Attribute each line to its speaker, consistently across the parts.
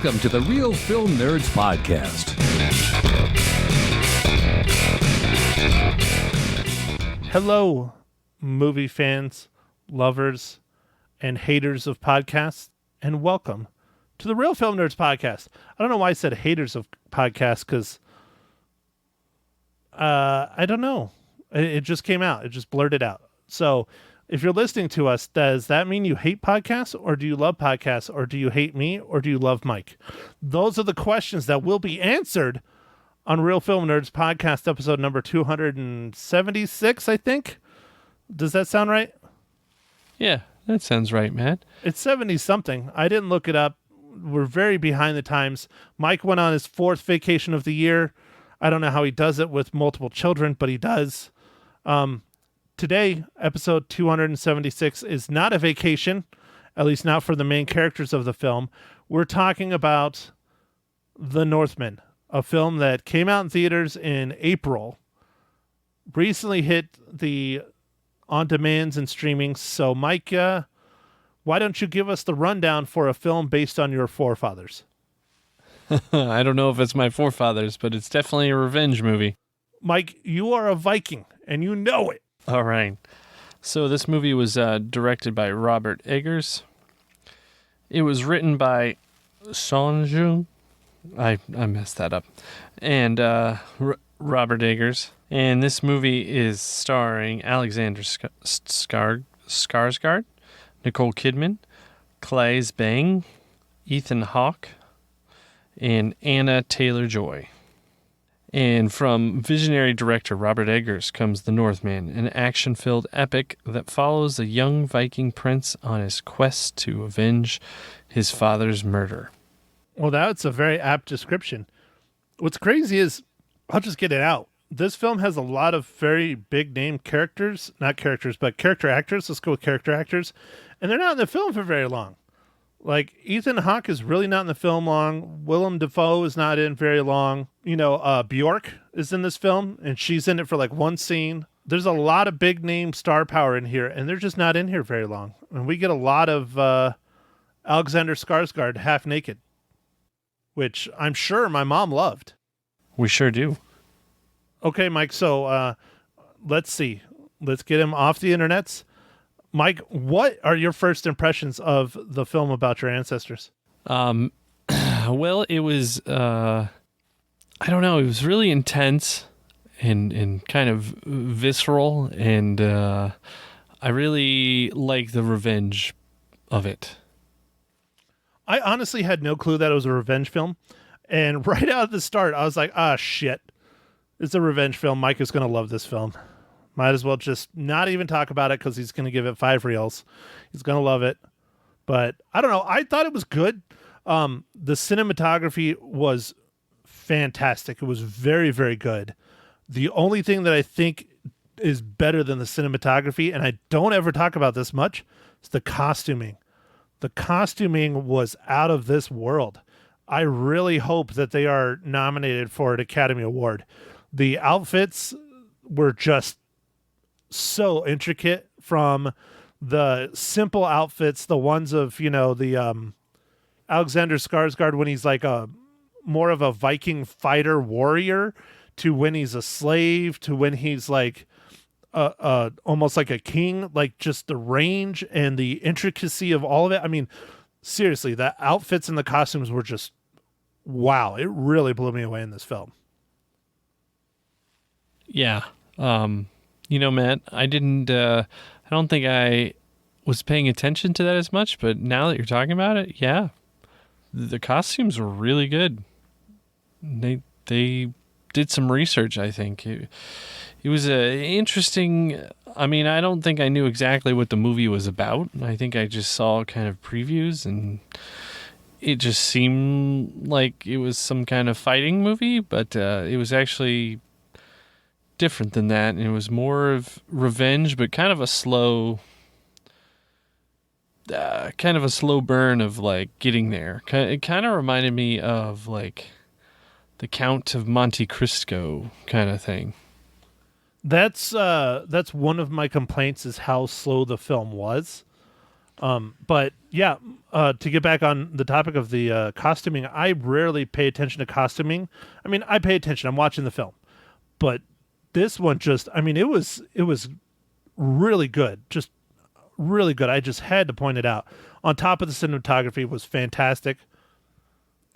Speaker 1: Welcome to the Real Film Nerds Podcast.
Speaker 2: Hello, movie fans, lovers, and haters of podcasts, and welcome to the Real Film Nerds Podcast. I don't know why I said haters of podcasts, because I don't know. It just came out. It just blurted out. So if you're listening to us, does that mean you hate podcasts, or do you love podcasts, or do you hate me, or do you love Mike? Those are the questions that will be answered on Real Film Nerds Podcast, episode number 276, I think. Does that sound right?
Speaker 3: Yeah, that sounds right, Matt.
Speaker 2: It's 70-something. I didn't look it up. We're very behind the times. Mike went on his 4th vacation of the year. I don't know how he does it with multiple children, but he does. Today, episode 276 is not a vacation, at least not for the main characters of the film. We're talking about The Northman, a film that came out in theaters in April, recently hit the on-demands and streaming. So, Mike, why don't you give us the rundown for a film based on your forefathers?
Speaker 3: I don't know if it's my forefathers, but it's definitely a revenge movie.
Speaker 2: Mike, you are a Viking, and you know it.
Speaker 3: All right. So this movie was directed by Robert Eggers. It was written by Sonjung. I messed that up. And Robert Eggers. And this movie is starring Alexander Skarsgård, Nicole Kidman, Claes Bang, Ethan Hawke, and Anya Taylor-Joy. And from visionary director Robert Eggers comes The Northman, an action-filled epic that follows a young Viking prince on his quest to avenge his father's murder.
Speaker 2: Well, that's a very apt description. What's crazy is, I'll just get it out. This film has a lot of very big-name characters. Not characters, but character actors. Let's go with character actors. And they're not in the film for very long. Like, Ethan Hawke is really not in the film long. Willem Dafoe is not in very long. You know, Bjork is in this film, and she's in it for like one scene. There's a lot of big name star power in here, and they're just not in here very long. And we get a lot of Alexander Skarsgård half naked, which I'm sure my mom loved.
Speaker 3: We sure do.
Speaker 2: Okay, Mike, so let's see. Let's get him off the internets. Mike, what are your first impressions of the film about your ancestors?
Speaker 3: Well, it was, I don't know, it was really intense and kind of visceral, and I really like the revenge of it.
Speaker 2: I honestly had no clue that it was a revenge film, and right out of the start, I was like, shit, it's a revenge film. Mike is going to love this film. Might as well just not even talk about it because he's going to give it 5 reels. He's going to love it. But I don't know. I thought it was good. The cinematography was fantastic. It was very, very good. The only thing that I think is better than the cinematography, and I don't ever talk about this much, is the costuming. The costuming was out of this world. I really hope that they are nominated for an Academy Award. The outfits were just so intricate, from the simple outfits, the ones of, you know, the Alexander Skarsgård when he's like a more of a Viking fighter warrior, to when he's a slave, to when he's like almost like a king. Like, just the range and the intricacy of all of it. I mean, seriously, the outfits and the costumes were just wow. It really blew me away in this film.
Speaker 3: Yeah. You know, Matt, I don't think I was paying attention to that as much, but now that you're talking about it, yeah, the costumes were really good. They did some research, I think. It was interesting. I mean, I don't think I knew exactly what the movie was about. I think I just saw kind of previews, and it just seemed like it was some kind of fighting movie, but it was actually different than that, and it was more of revenge, but kind of a slow burn of like getting there. It kind of reminded me of like the Count of Monte Cristo kind of thing.
Speaker 2: That's one of my complaints, is how slow the film was. But yeah, to get back on the topic of the costuming, I rarely pay attention to costuming. I mean, I pay attention. I'm watching the film, but this one just, I mean, it was really good, just really good. I just had to point it out. On top of the cinematography was fantastic.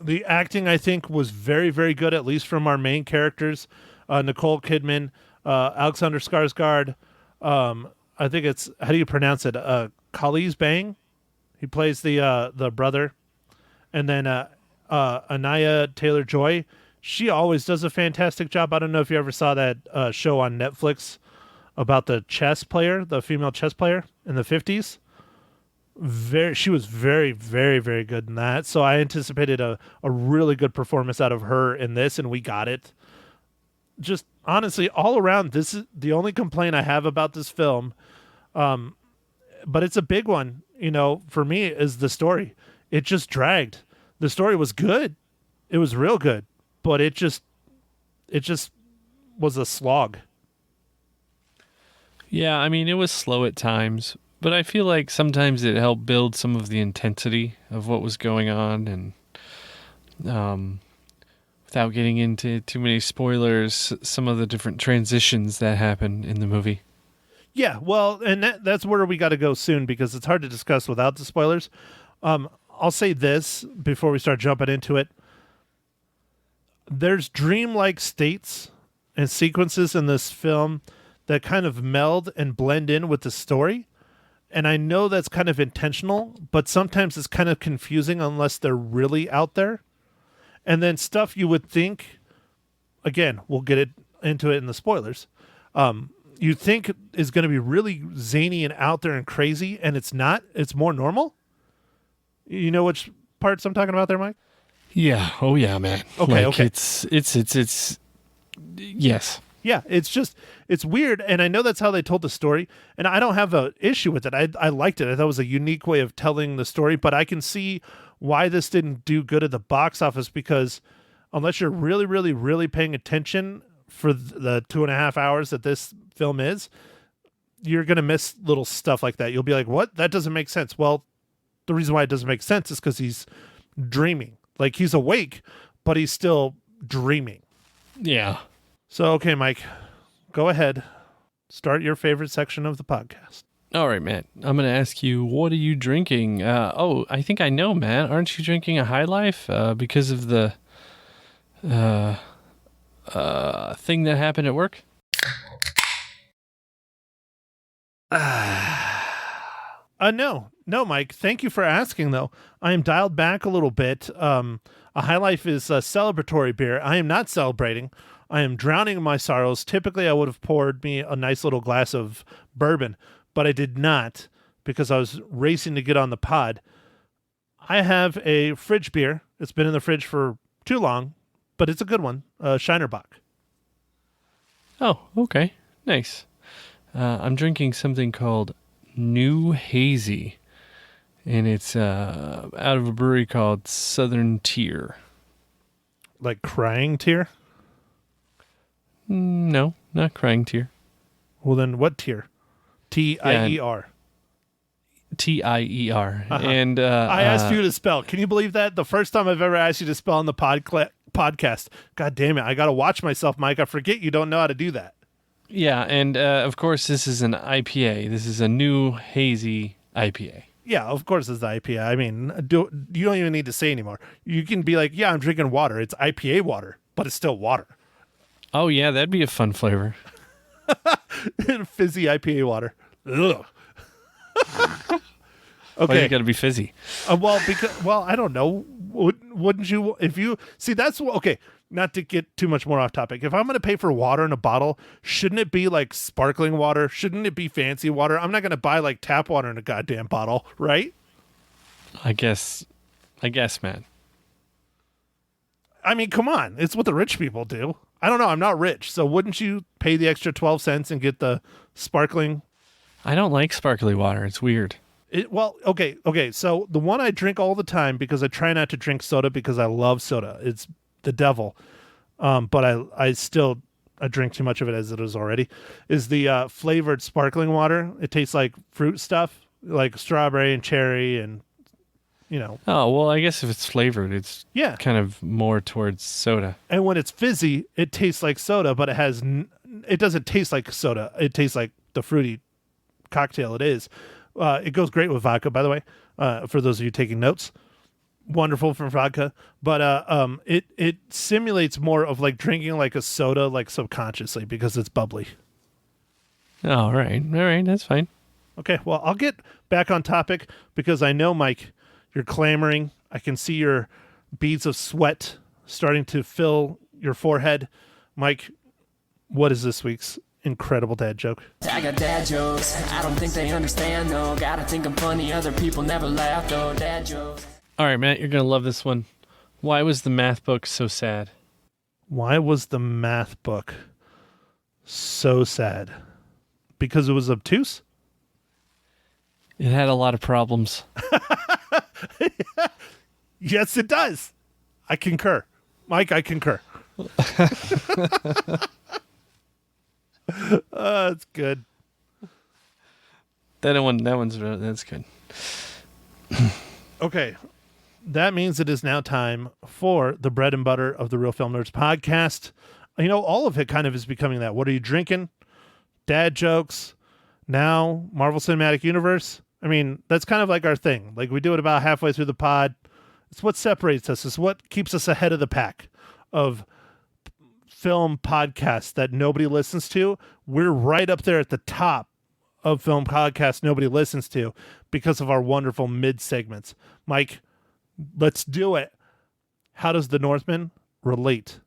Speaker 2: The acting, I think, was very, very good, at least from our main characters, Nicole Kidman, Alexander Skarsgård. I think it's, how do you pronounce it? Claes Bang. He plays the brother, and then Anya Taylor-Joy. She always does a fantastic job. I don't know if you ever saw that show on Netflix about the chess player, the female chess player in the 50s. She was very, very, very good in that. So I anticipated a really good performance out of her in this, and we got it. Just honestly, all around, this is the only complaint I have about this film. But it's a big one, for me, is the story. It just dragged. The story was good. It was real good, but it just was a slog.
Speaker 3: Yeah, I mean, it was slow at times, but I feel like sometimes it helped build some of the intensity of what was going on, and without getting into too many spoilers, some of the different transitions that happen in the movie.
Speaker 2: Yeah, well, and that's where we got to go soon because it's hard to discuss without the spoilers. I'll say this before we start jumping into it. There's dreamlike states and sequences in this film that kind of meld and blend in with the story. And I know that's kind of intentional, but sometimes it's kind of confusing unless they're really out there. And then stuff you would think, again, we'll get into it in the spoilers, you think is going to be really zany and out there and crazy, and it's not. It's more normal. You know which parts I'm talking about there, Mike?
Speaker 3: Yeah. Oh, yeah, man.
Speaker 2: Okay.
Speaker 3: It's yes.
Speaker 2: Yeah, it's weird, and I know that's how they told the story, and I don't have an issue with it. I liked it. I thought it was a unique way of telling the story, but I can see why this didn't do good at the box office, because unless you're really, really, really paying attention for the 2.5 hours that this film is, you're going to miss little stuff like that. You'll be like, what? That doesn't make sense. Well, the reason why it doesn't make sense is because he's dreaming. Like, he's awake, but he's still dreaming.
Speaker 3: Yeah.
Speaker 2: So, okay, Mike, go ahead. Start your favorite section of the podcast.
Speaker 3: All right, Matt. I'm going to ask you, what are you drinking? I think I know, Matt. Aren't you drinking a High Life because of the thing that happened at work?
Speaker 2: No, Mike. Thank you for asking, though. I am dialed back a little bit. A High Life is a celebratory beer. I am not celebrating. I am drowning in my sorrows. Typically, I would have poured me a nice little glass of bourbon, but I did not because I was racing to get on the pod. I have a fridge beer. It's been in the fridge for too long, but it's a good one. Shinerbach.
Speaker 3: Oh, okay. Nice. I'm drinking something called New Hazy, and it's out of a brewery called Southern Tier.
Speaker 2: Like Crying Tear?
Speaker 3: No, not Crying Tear.
Speaker 2: Well, then what tier? T-I-E-R.
Speaker 3: T-I-E-R.
Speaker 2: Uh-huh.
Speaker 3: And
Speaker 2: I asked you to spell. Can you believe that? The first time I've ever asked you to spell on the podcast. God damn it. I got to watch myself, Mike. I forget you don't know how to do that.
Speaker 3: Yeah, and of course, this is an IPA. This is a New Hazy IPA.
Speaker 2: Yeah, of course it's the IPA. I mean, you don't even need to say anymore. You can be like, yeah, I'm drinking water. It's IPA water, but it's still water.
Speaker 3: Oh, yeah, that'd be a fun flavor.
Speaker 2: Fizzy IPA water. Ugh.
Speaker 3: Okay.
Speaker 2: Okay.
Speaker 3: You got to be fizzy.
Speaker 2: Well, I don't know. Wouldn't you? If you see, that's okay. Not to get too much more off topic. If I'm going to pay for water in a bottle, shouldn't it be like sparkling water? Shouldn't it be fancy water? I'm not going to buy like tap water in a goddamn bottle, right?
Speaker 3: I guess, man.
Speaker 2: I mean, come on. It's what the rich people do. I don't know. I'm not rich. So wouldn't you pay the extra 12 cents and get the sparkling?
Speaker 3: I don't like sparkly water. It's weird.
Speaker 2: Okay. So the one I drink all the time, because I try not to drink soda because I love soda. It's the devil. But I drink too much of it as it is already, is the flavored sparkling water. It tastes like fruit stuff. like strawberry and cherry and,
Speaker 3: Oh, well, I guess if it's flavored, it's
Speaker 2: yeah.
Speaker 3: kind of more towards soda.
Speaker 2: And when it's fizzy, it tastes like soda, but it doesn't taste like soda. It tastes like the fruity cocktail it is. It goes great with vodka, by the way, for those of you taking notes. Wonderful for vodka, but it simulates more of like drinking like a soda, like subconsciously, because it's bubbly.
Speaker 3: Oh, all right, that's fine.
Speaker 2: Okay, well, I'll get back on topic because I know, Mike, you're clamoring. I can see your beads of sweat starting to fill your forehead. Mike, what is this week's incredible dad joke?
Speaker 4: I got dad jokes. I don't think they understand, though. Gotta think I'm funny. Other people never laugh, though. Dad jokes.
Speaker 3: All right, Matt, you're going to love this one. Why was the math book so sad?
Speaker 2: Why was the math book so sad? Because it was obtuse?
Speaker 3: It had a lot of problems.
Speaker 2: Yes, it does. I concur. Mike, I concur. That's good.
Speaker 3: That's good.
Speaker 2: Okay. That means it is now time for the bread and butter of the Real Film Nerds podcast. All of it kind of is becoming that. What are you drinking? Dad jokes. Now, Marvel Cinematic Universe. I mean, that's kind of like our thing. Like, we do it about halfway through the pod. It's what separates us. It's what keeps us ahead of the pack of film podcasts that nobody listens to. We're right up there at the top of film podcasts nobody listens to because of our wonderful mid segments. Mike, let's do it. How does the Northman relate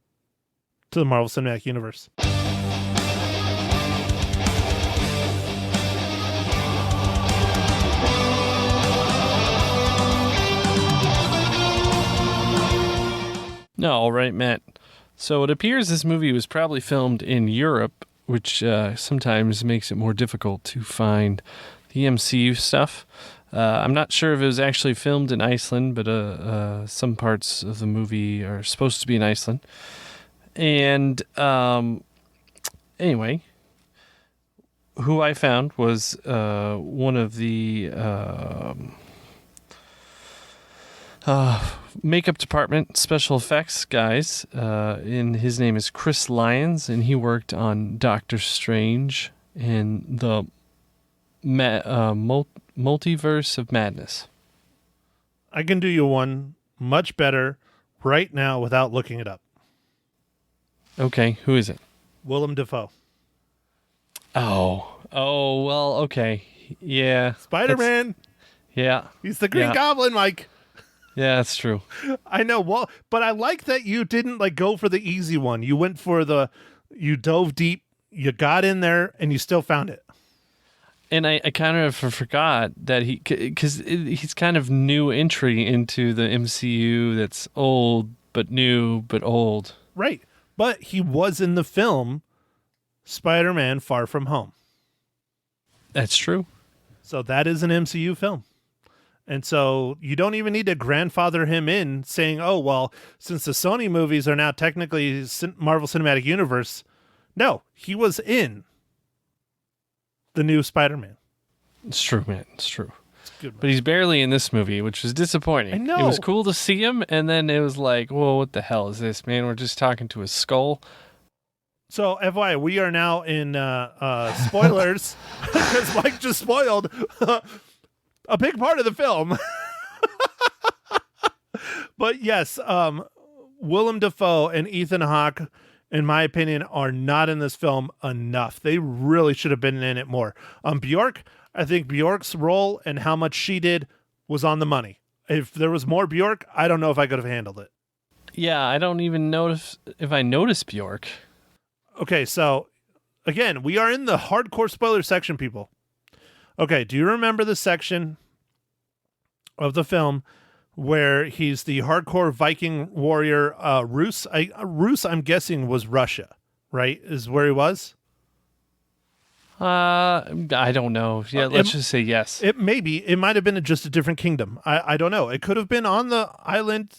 Speaker 2: to the Marvel Cinematic Universe?
Speaker 3: No, all right, Matt. So it appears this movie was probably filmed in Europe, which sometimes makes it more difficult to find the MCU stuff. I'm not sure if it was actually filmed in Iceland, but some parts of the movie are supposed to be in Iceland. And anyway, who I found was one of the makeup department special effects guys, and his name is Chris Lyons, and he worked on Doctor Strange and the Multiverse of Madness.
Speaker 2: I can do you one much better right now without looking it up.
Speaker 3: Okay, who is it?
Speaker 2: Willem Dafoe.
Speaker 3: Oh, well, okay. Yeah.
Speaker 2: Spider-Man.
Speaker 3: Yeah.
Speaker 2: He's the Green Goblin, Mike.
Speaker 3: Yeah, that's true.
Speaker 2: I know. Well, but I like that you didn't go for the easy one. You went for you dove deep, you got in there, and you still found it.
Speaker 3: And I kind of forgot that because he's kind of new entry into the MCU that's old, but new, but old.
Speaker 2: Right. But he was in the film Spider-Man Far From Home.
Speaker 3: That's true.
Speaker 2: So that is an MCU film. And so you don't even need to grandfather him in saying, oh, well, since the Sony movies are now technically Marvel Cinematic Universe. No, he was in the new Spider-Man.
Speaker 3: It's true, man. It's true.
Speaker 2: It's good,
Speaker 3: but he's barely in this movie, which was disappointing.
Speaker 2: I know.
Speaker 3: It was cool to see him, and then it was like, whoa, what the hell is this, man? We're just talking to a skull.
Speaker 2: So, FYI, we are now in spoilers because Mike just spoiled a big part of the film. But yes, Willem Dafoe and Ethan Hawke, in my opinion, are not in this film enough. They really should have been in it more. Bjork, I think Bjork's role and how much she did was on the money. If there was more Bjork, I don't know if I could have handled it.
Speaker 3: Yeah, I don't even notice if I noticed Bjork.
Speaker 2: Okay, so again, we are in the hardcore spoiler section, people. Okay, do you remember the section of the film where he's the hardcore Viking warrior, Rus? Rus, I'm guessing, was Russia, right? Is where he was?
Speaker 3: I don't know. Yeah, let's just say yes.
Speaker 2: It might have been just a different kingdom. I don't know. It could have been on the island.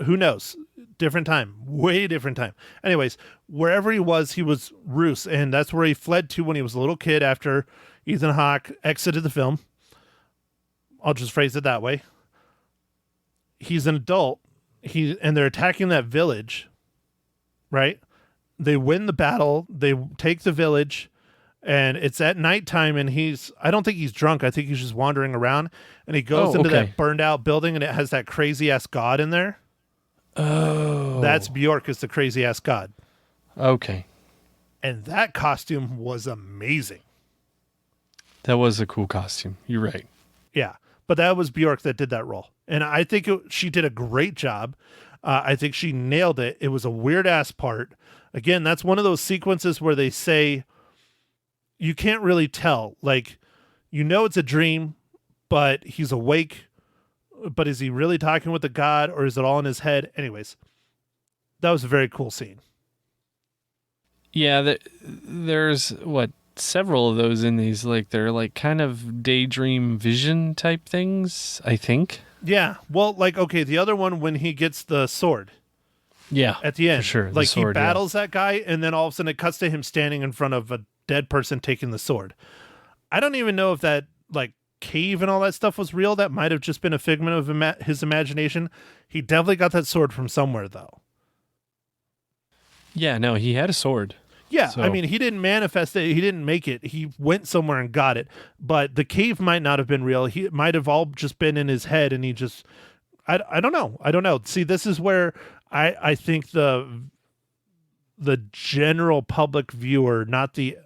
Speaker 2: Who knows? Different time. Way different time. Anyways, wherever he was Rus, and that's where he fled to when he was a little kid after Ethan Hawke exited the film. I'll just phrase it that way. He's an adult. And they're attacking that village, right? They win the battle. They take the village, and it's at nighttime, and I don't think he's drunk. I think he's just wandering around, and he goes into that burned out building, and it has that crazy ass god in there.
Speaker 3: Oh.
Speaker 2: That's Bjork, is the crazy ass god.
Speaker 3: Okay.
Speaker 2: And that costume was amazing.
Speaker 3: That was a cool costume. You're right.
Speaker 2: Yeah. But that was Bjork that did that role. And I think she did a great job. I think she nailed it. It was a weird ass part. Again, that's one of those sequences where they say you can't really tell. Like, it's a dream, but he's awake. But is he really talking with the god, or is it all in his head? Anyways, that was a very cool scene.
Speaker 3: Yeah, there's several of those in these, like they're like kind of daydream vision type things, I think.
Speaker 2: Yeah. Well, like, okay, the other one when he gets the sword.
Speaker 3: Yeah.
Speaker 2: At the end.
Speaker 3: For sure.
Speaker 2: Like sword, he battles that guy, and then all of a sudden it cuts to him standing in front of a dead person taking the sword. I don't even know if that like cave and all that stuff was real. That might have just been a figment of his imagination. He definitely got that sword from somewhere, though.
Speaker 3: Yeah, no, he had a sword.
Speaker 2: Yeah,
Speaker 3: so.
Speaker 2: I mean, he didn't manifest it. He didn't make it. He went somewhere and got it. But the cave might not have been real. It might have all just been in his head, and he just... I don't know. I don't know. See, this is where I think the general public viewer, not the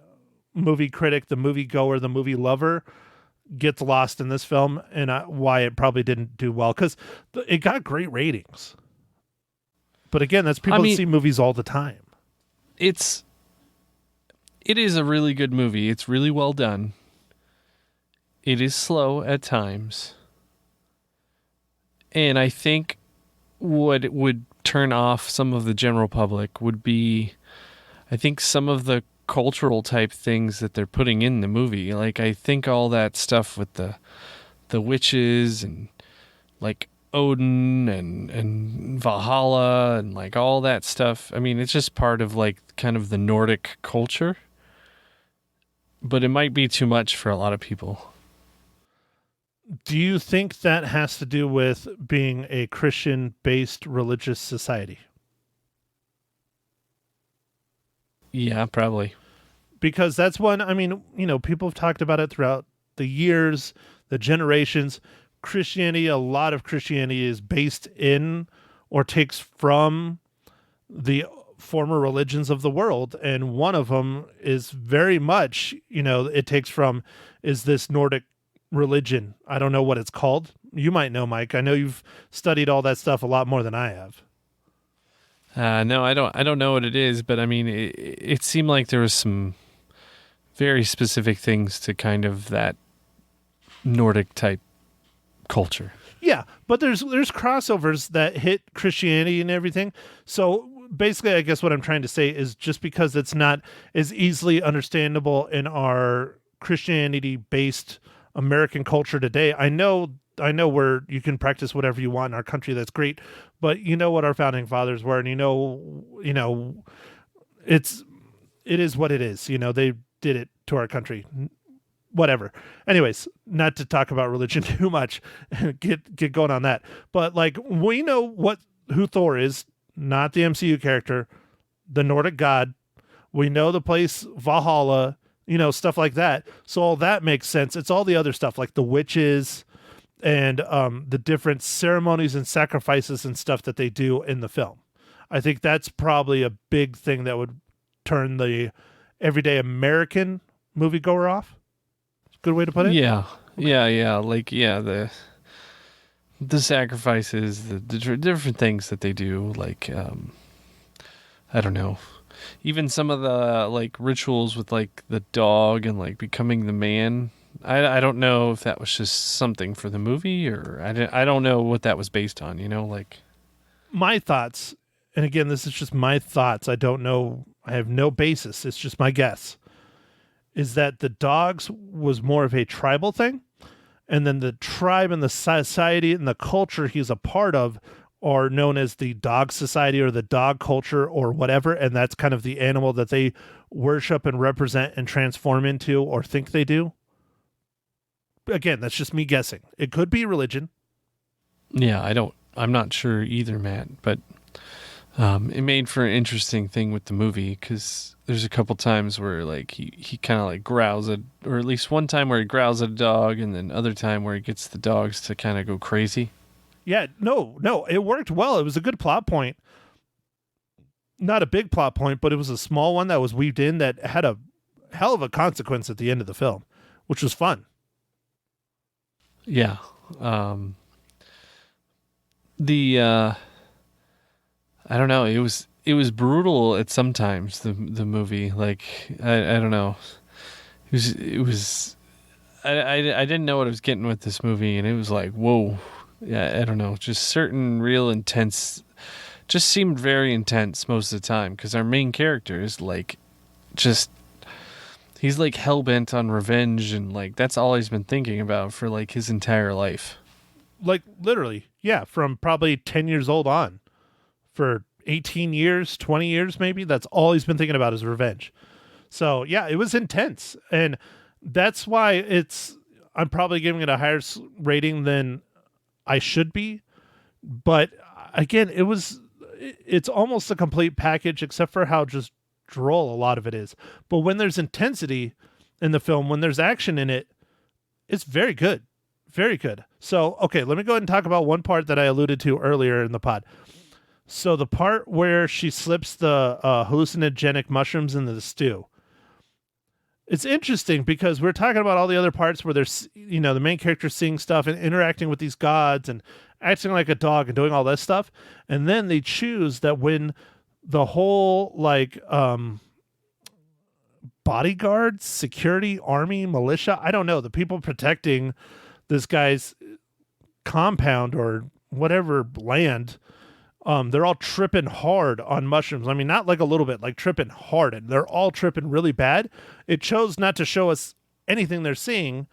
Speaker 2: movie critic, the movie goer, the movie lover, gets lost in this film, and why it probably didn't do well. Because it got great ratings. But again, that's people that see movies all the time.
Speaker 3: It is a really good movie. It's really well done. It is slow at times. And I think what would turn off some of the general public would be, I think, some of the cultural type things that they're putting in the movie. Like, I think all that stuff with the witches and like Odin and Valhalla and like all that stuff. I mean, it's just part of like kind of the Nordic culture. But it might be too much for a lot of people.
Speaker 2: Do you think that has to do with being a Christian-based religious society?
Speaker 3: Yeah, probably.
Speaker 2: Because that's one, I mean, people have talked about it throughout the years, the generations. Christianity, a lot of Christianity is based in or takes from the former religions of the world, and one of them is very much, it takes from is this Nordic religion. I don't know what it's called. You might know, Mike. I know you've studied all that stuff a lot more than I have.
Speaker 3: No, I don't know what it is, but I mean, it seemed like there was some very specific things to kind of that Nordic type culture.
Speaker 2: Yeah, but there's crossovers that hit Christianity and everything. So basically, I guess what I'm trying to say is just because it's not as easily understandable in our Christianity-based American culture today, I know where you can practice whatever you want in our country. That's great, but what our founding fathers were, and it is what it is. They did it to our country. Whatever. Anyways, not to talk about religion too much, get going on that. But like, we know who Thor is, not the MCU character, the Nordic god. We know the place Valhalla, stuff like that. So all that makes sense. It's all the other stuff like the witches and the different ceremonies and sacrifices and stuff that they do in the film. I think that's probably a big thing that would turn the everyday American moviegoer off. Good way to put it.
Speaker 3: Yeah. Like, the sacrifices, the different things that they do. Like, I don't know. Even some of the like rituals with like the dog and like becoming the man. I don't know if that was just something for the movie, or I don't know what that was based on. Like
Speaker 2: my thoughts. And again, this is just my thoughts. I don't know. I have no basis. It's just my guess. Is that the dogs was more of a tribal thing, and then the tribe and the society and the culture he's a part of are known as the dog society or the dog culture or whatever, and that's kind of the animal that they worship and represent and transform into or think they do. again, that's just me guessing. It could be religion.
Speaker 3: Yeah, I'm not sure either, Matt, but it made for an interesting thing with the movie because there's a couple times where like he kind of like growls at, or at least one time where he growls at a dog, and then other time where he gets the dogs to kind of go crazy.
Speaker 2: Yeah, no, it worked well. It was a good plot point. Not a big plot point, but it was a small one that was weaved in that had a hell of a consequence at the end of the film, which was fun.
Speaker 3: Yeah. I don't know. It was brutal at sometimes. The movie, like I don't know. It was. I didn't know what I was getting with this movie, and it was like, whoa. Yeah, I don't know. Just certain real intense. Just seemed very intense most of the time because our main character is like, just. He's like hell-bent on revenge, and like that's all he's been thinking about for like his entire life.
Speaker 2: Like literally, yeah, from probably 10 years old on. For 18 years, 20 years maybe, that's all he's been thinking about is revenge. So yeah, it was intense. And that's why I'm probably giving it a higher rating than I should be. But again, it's almost a complete package except for how just droll a lot of it is. But when there's intensity in the film, when there's action in it, it's very good. Very good. So, okay, let me go ahead and talk about one part that I alluded to earlier in the pod. So the part where she slips the hallucinogenic mushrooms into the stew. It's interesting because we're talking about all the other parts where there's, the main character seeing stuff and interacting with these gods and acting like a dog and doing all this stuff. And then they choose that when the whole bodyguards, security, army, militia, I don't know, the people protecting this guy's compound or whatever land, they're all tripping hard on mushrooms. I mean, not like a little bit, like tripping hard, and they're all tripping really bad. It chose not to show us anything they're seeing.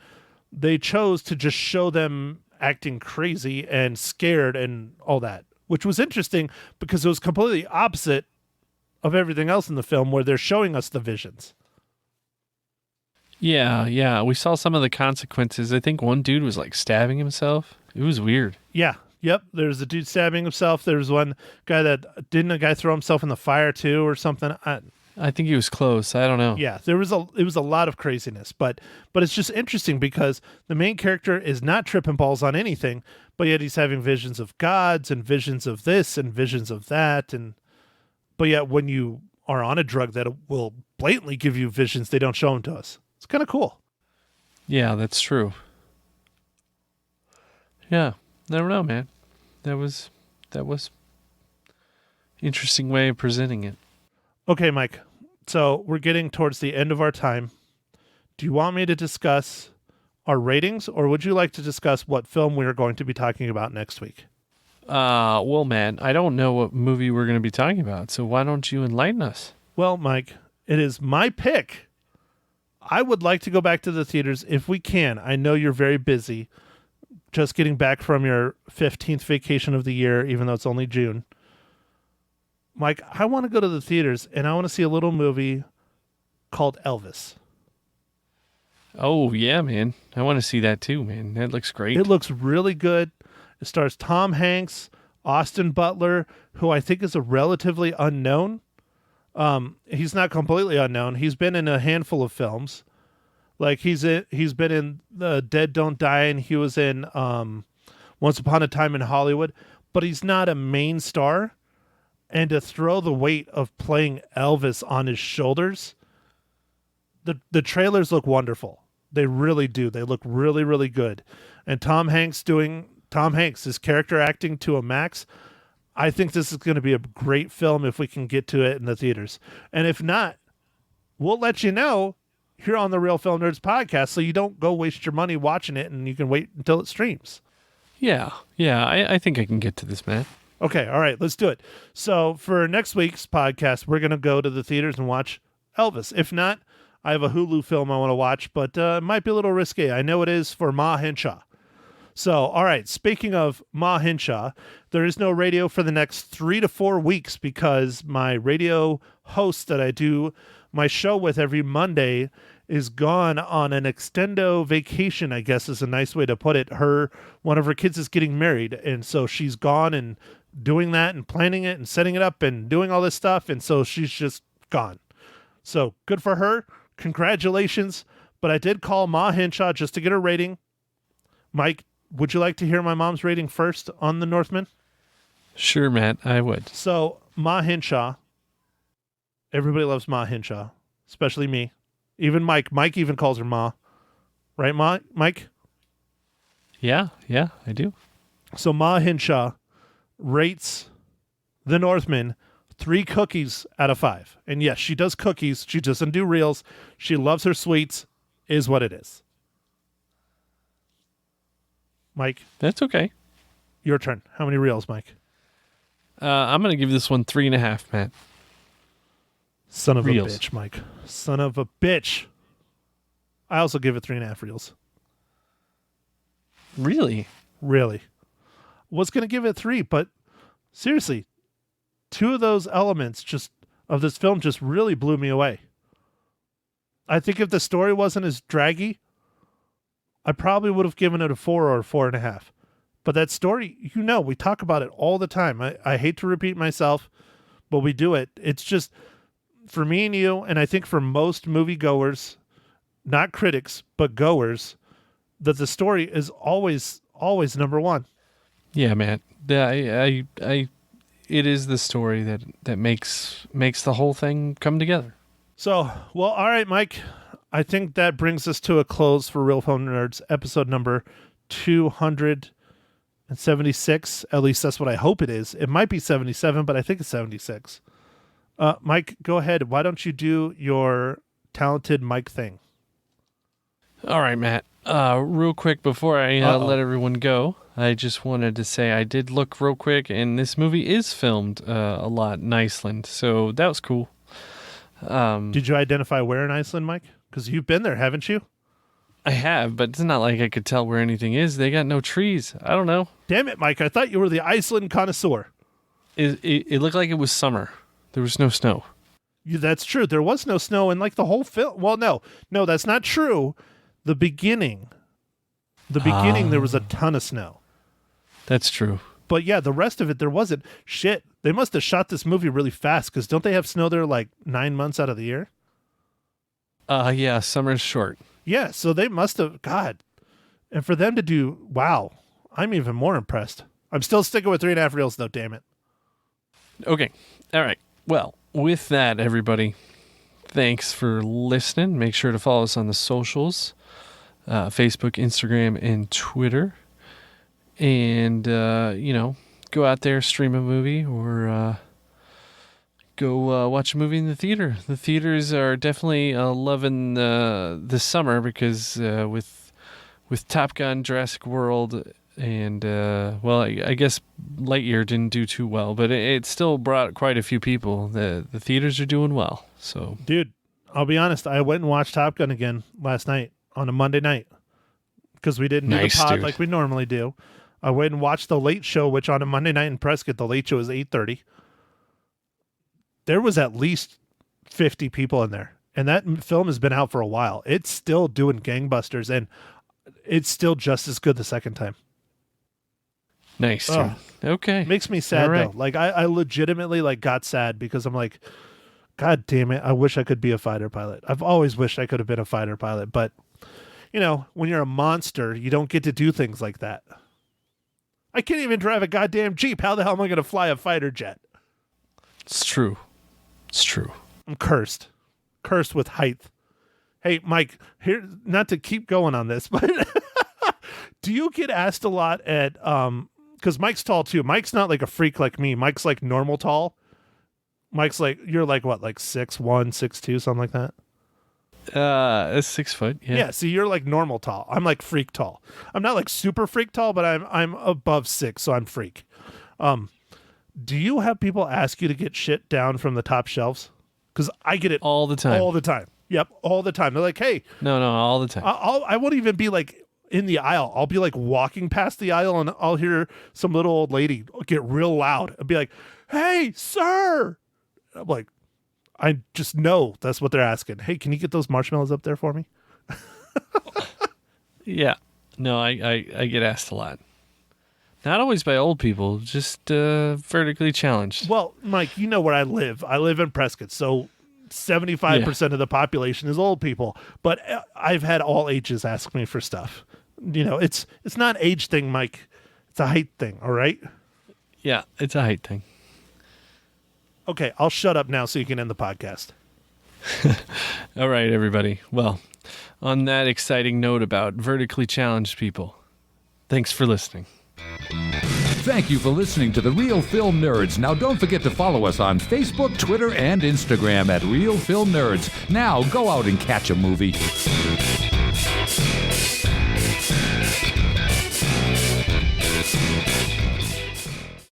Speaker 2: They chose to just show them acting crazy and scared and all that, which was interesting because it was completely opposite of everything else in the film where they're showing us the visions.
Speaker 3: Yeah. We saw some of the consequences. I think one dude was like stabbing himself. It was weird.
Speaker 2: Yeah. Yep. There's a dude stabbing himself. There's one guy didn't a guy throw himself in the fire too or something?
Speaker 3: I think he was close. I don't know.
Speaker 2: Yeah, it was a lot of craziness, but it's just interesting because the main character is not tripping balls on anything, but yet he's having visions of gods and visions of this and visions of that, but yet when you are on a drug that will blatantly give you visions, they don't show them to us. It's kind of cool.
Speaker 3: Yeah, that's true. Yeah, I don't know, man. That was interesting way of presenting it.
Speaker 2: Okay, Mike. So we're getting towards the end of our time. Do you want me to discuss our ratings, or would you like to discuss what film we are going to be talking about next week?
Speaker 3: Well, man, I don't know what movie we're going to be talking about, so why don't you enlighten us?
Speaker 2: Well, Mike, it is my pick. I would like to go back to the theaters if we can. I know you're very busy, just getting back from your 15th vacation of the year, even though it's only June. Mike, I want to go to the theaters and I want to see a little movie called Elvis.
Speaker 3: Oh, yeah, man. I want to see that too, man. That looks great.
Speaker 2: It looks really good. It stars Tom Hanks, Austin Butler, who I think is a relatively unknown. He's not completely unknown. He's been in a handful of films. Like he's been in The Dead Don't Die, and he was in Once Upon a Time in Hollywood, but he's not a main star. And to throw the weight of playing Elvis on his shoulders, the trailers look wonderful. They really do. They look really, really good. And Tom Hanks, his character acting to a max. I think this is going to be a great film if we can get to it in the theaters. And if not, we'll let you know here on the Real Film Nerds podcast so you don't go waste your money watching it and you can wait until it streams.
Speaker 3: Yeah. I think I can get to this, man.
Speaker 2: Okay, all right, let's do it. So for next week's podcast, we're going to go to the theaters and watch Elvis. If not, I have a Hulu film I want to watch, but it might be a little risque. I know it is for Ma Henshaw. So, all right, speaking of Ma Henshaw, there is no radio for the next 3 to 4 weeks because my radio host that I do my show with every Monday is gone on an extendo vacation, I guess is a nice way to put it. One of her kids is getting married, and so she's gone and doing that and planning it and setting it up and doing all this stuff, and so she's just gone. So good for her. Congratulations. But I did call Ma Henshaw just to get her rating. Mike, would you like to hear my mom's rating first on the Northman?
Speaker 3: Sure, Matt, I would.
Speaker 2: So Ma Henshaw, everybody loves Ma Henshaw, especially me. Even Mike. Mike even calls her Ma. Right, Mike?
Speaker 3: Yeah, I do.
Speaker 2: So Ma Henshaw rates The Northman 3 cookies out of 5. And yes, she does cookies. She doesn't do reels. She loves her sweets, is what it is. Mike?
Speaker 3: That's okay.
Speaker 2: Your turn. How many reels, Mike?
Speaker 3: I'm going to give this one 3.5, Matt.
Speaker 2: Son of
Speaker 3: Reels.
Speaker 2: a bitch, Mike. Son of a bitch. I also give it 3.5 reels.
Speaker 3: Really?
Speaker 2: Really. Was going to give it 3, but seriously, 2 of those elements of this film just really blew me away. I think if the story wasn't as draggy, I probably would have given it a 4 or a 4.5. But that story, we talk about it all the time. I hate to repeat myself, but we do it. It's just, for me and you, and I think for most moviegoers, not critics, but goers, that the story is always number one.
Speaker 3: Yeah, Matt. It is the story that makes the whole thing come together.
Speaker 2: So, well, all right, Mike. I think that brings us to a close for Real Film Nerds, episode number 276. At least that's what I hope it is. It might be 77, but I think it's 76. Mike, go ahead. Why don't you do your talented Mike thing?
Speaker 3: All right, Matt. Real quick before I let everyone go, I just wanted to say I did look real quick, and this movie is filmed a lot in Iceland, so that was cool.
Speaker 2: Did you identify where in Iceland, Mike? Because you've been there, haven't you?
Speaker 3: I have, but it's not like I could tell where anything is. They got no trees. I don't know.
Speaker 2: Damn it, Mike. I thought you were the Iceland connoisseur.
Speaker 3: It looked like it was summer. There was no snow.
Speaker 2: That's true. There was no snow in like the whole film. Well, no, that's not true. The beginning, there was a ton of snow.
Speaker 3: That's true.
Speaker 2: But yeah, the rest of it, there wasn't. Shit, they must have shot this movie really fast, because don't they have snow there like 9 months out of the year?
Speaker 3: Yeah, summer's short.
Speaker 2: Yeah, so they must have, God. And for them to do, wow, I'm even more impressed. I'm still sticking with 3.5 reels though, damn it.
Speaker 3: Okay, all right. Well, with that, everybody, thanks for listening. Make sure to follow us on the socials, Facebook, Instagram, and Twitter. And, go out there, stream a movie, or go watch a movie in the theater. The theaters are definitely loving the summer because with Top Gun, Jurassic World, and, I guess Lightyear didn't do too well, but it still brought quite a few people. The theaters are doing well. So,
Speaker 2: dude, I'll be honest. I went and watched Top Gun again last night on a Monday night because we didn't do the pod like we normally do. I went and watched The Late Show, which on a Monday night in Prescott, The Late Show is 8:30. There was at least 50 people in there, and that film has been out for a while. It's still doing gangbusters, and it's still just as good the second time.
Speaker 3: Nice. Okay.
Speaker 2: Makes me sad,
Speaker 3: right.
Speaker 2: though. Like, I legitimately got sad because I'm like, God damn it, I wish I could be a fighter pilot. I've always wished I could have been a fighter pilot, but, when you're a monster, you don't get to do things like that. I can't even drive a goddamn Jeep. How the hell am I going to fly a fighter jet?
Speaker 3: It's true.
Speaker 2: I'm cursed. Cursed with height. Hey, Mike, here, not to keep going on this, but do you get asked a lot at, because Mike's tall too. Mike's not like a freak like me. Mike's like normal tall. Mike's like, you're like what, like 6'1", 6'2", something like that?
Speaker 3: 6 foot. Yeah.
Speaker 2: Yeah. See, you're like normal tall. I'm like freak tall. I'm not like super freak tall, but I'm above 6, so I'm freak. Do you have people ask you to get shit down from the top shelves? Because I get it
Speaker 3: all the time.
Speaker 2: All the time. Yep, all the time. They're like, hey.
Speaker 3: No, all the time.
Speaker 2: I won't even be like in the aisle. I'll be like walking past the aisle, and I'll hear some little old lady get real loud and be like, hey, sir. I'm like, I just know that's what they're asking. Hey, can you get those marshmallows up there for me?
Speaker 3: Yeah. No, I get asked a lot. Not always by old people, just vertically challenged.
Speaker 2: Well, Mike, you know where I live. I live in Prescott, so 75% of the population is old people. But I've had all ages ask me for stuff. You know, it's not an age thing, Mike. It's a height thing, all right?
Speaker 3: Yeah, it's a height thing.
Speaker 2: Okay, I'll shut up now so you can end the podcast.
Speaker 3: All right, everybody. Well, on that exciting note about vertically challenged people, thanks for listening.
Speaker 1: Thank you for listening to The Real Film Nerds. Now don't forget to follow us on Facebook, Twitter, and Instagram at Real Film Nerds. Now go out and catch a movie.